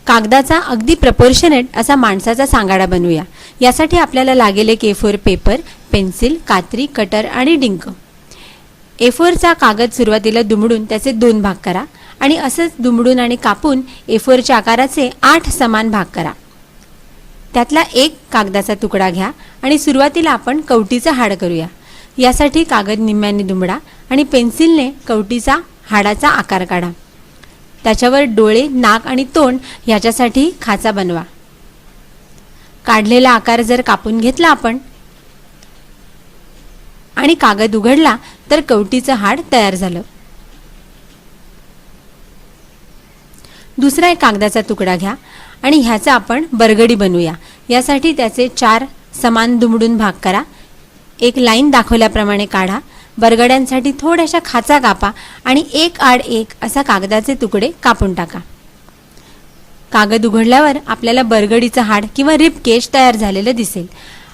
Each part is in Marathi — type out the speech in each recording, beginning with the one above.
कागदाचा अगदी प्रपोर्शनेट असा माणसाचा सांगाडा बनवूया। यासाठी आपल्याला लागेल एक A4 पेपर, पेन्सिल, कात्री, कटर आणि डिंक। A4 चा कागद सुरुवातीला दुमडून त्याचे 2 भाग करा आणि असंच दुमडून आणि कापून A4 च्या आकाराचे 8 समान भाग करा। त्यातला एक कागदाचा तुकडा घ्या आणि सुरुवातीला आपण कवटीचं हाड करूया। यासाठी कागद निम्म्याने दुमडा आणि पेन्सिलने कवटीचा हाडाचा आकार काढा। त्याच्यावर डोळे, नाक आणि तोंड याच्यासाठी खाचा बनवा। काढलेला आकार जर कापून घेतला आपण आणि कागद उघडला तर कवटीचं हाड तयार झालं। दुसरा एक कागदाचा तुकडा घ्या आणि ह्याचा आपण बरगडी बनवूया। यासाठी त्याचे 4 समान दुमडून भाग करा। एक लाईन दाखवल्याप्रमाणे काढा। बरगड्यांसाठी थोड्याशा खाचा कापा आणि एक आड एक असा कागदाचे तुकडे कापून टाका। कागद उघडल्यावर आपल्याला बरगडीचं हाड किंवा रिब केज तयार झालेलं दिसेल।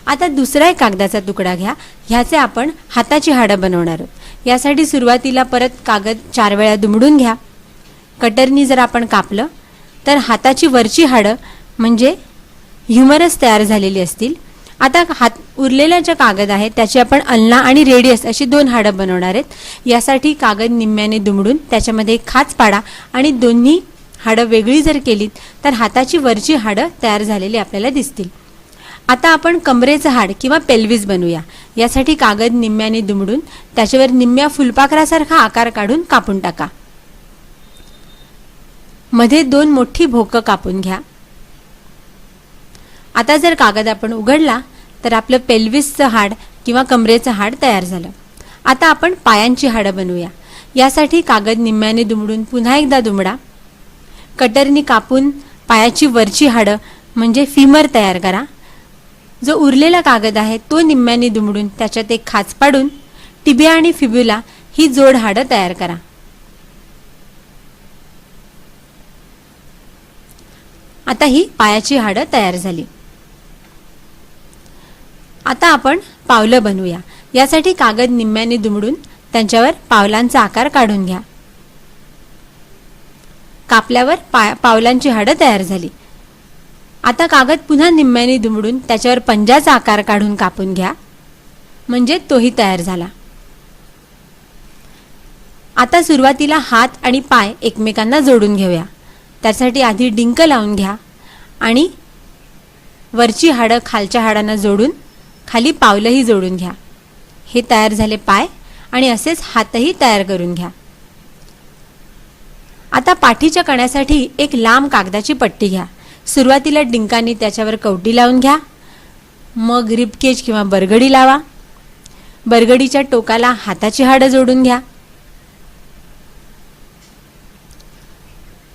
आता दुसरा एक कागदाचा तुकडा घ्या। ह्याचे आपण हाताची हाडं बनवणार आहोत। यासाठी सुरुवातीला परत कागद 4 वेळा दुमडून घ्या। कटरनी जर आपण कापलं तर हाताची वरची हाडं म्हणजे ह्युमरस तयार झालेली असतील। आता उरलेला जो कागद आहे त्याची आपण अल्ना आणि रेडियस अशी 2 हाडं बनवणार आहेत। यासाठी कागद निम्म्याने दुमडून त्याच्यामध्ये खाच पाडा आणि दोन्ही हाडं वेगळी जर केलीत तर हाताची वरची हाडं तयार झालेली आपल्याला दिसतील। आता आपण कमरेचं हाड किंवा पेल्विस बनवूया। यासाठी कागद निम्म्याने दुमडून त्याच्यावर निम्म्या फुलपाखरासारखा आकार काढून कापून टाका। मध्ये 2 मोठी भोकं कापून घ्या। आता जर कागद आपण उघडला तर आपलं पेल्विसचं हाड किंवा कमरेचं हाड तयार झालं। आता आपण पायांची हाडं बनवूया। यासाठी कागद निम्म्याने दुमडून पुन्हा एकदा दुमडा। कटरनी कापून पायाची वरची हाडं म्हणजे फिमर तयार करा। जो उरलेला कागद आहे तो निम्म्याने दुमडून त्याच्यात एक खाच पाडून टिबिया आणि फिब्युला ही जोड हाडं तयार करा। आता ही पायाची हाडं तयार झाली। आता आपण पावलं बनवूया। यासाठी कागद निम्म्याने दुमडून त्यांच्यावर पावलांचा आकार काढून घ्या। कापल्यावर पावलांची हाडं तयार झाली। आता कागद पुन्हा निम्म्याने दुमडून त्याच्यावर पंजाचा आकार काढून कापून घ्या म्हणजे तोही तयार झाला। आता सुरुवातीला हात आणि पाय एकमेकांना जोडून घेऊया। त्यासाठी आधी डिंक लावून घ्या आणि वरची हाडं खालच्या हाडांना जोडून खाली पावलंही जोडून घ्या। हे तयार झाले पाय आणि असेच हातही तयार करून घ्या। आता पाठीच्या कण्यासाठी एक लांब कागदाची पट्टी घ्या। सुरुवातीला डिंकांनी त्याच्यावर कवटी लावून घ्या, मग रिबकेज किंवा बरगडी लावा। बरगडीच्या टोकाला हाताची हाडं जोडून घ्या।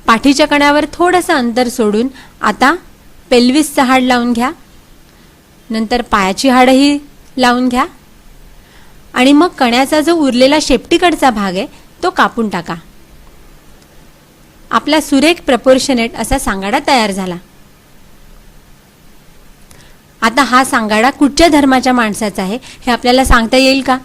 पाठीच्या कण्यावर थोडंसं अंतर सोडून आता पेल्विसचं हाड लावून घ्या। नंतर पायाची हाडंही लावून घ्या आणि मग कण्याचा जो उरलेला शेपटीकडचा भाग आहे तो कापून टाका। आपला सुरेख प्रपोर्शनेट असा सांगाडा तयार झाला। आता हा सांगाडा कुठच्या धर्माच्या माणसाचा आहे हे आपल्याला सांगता येईल का?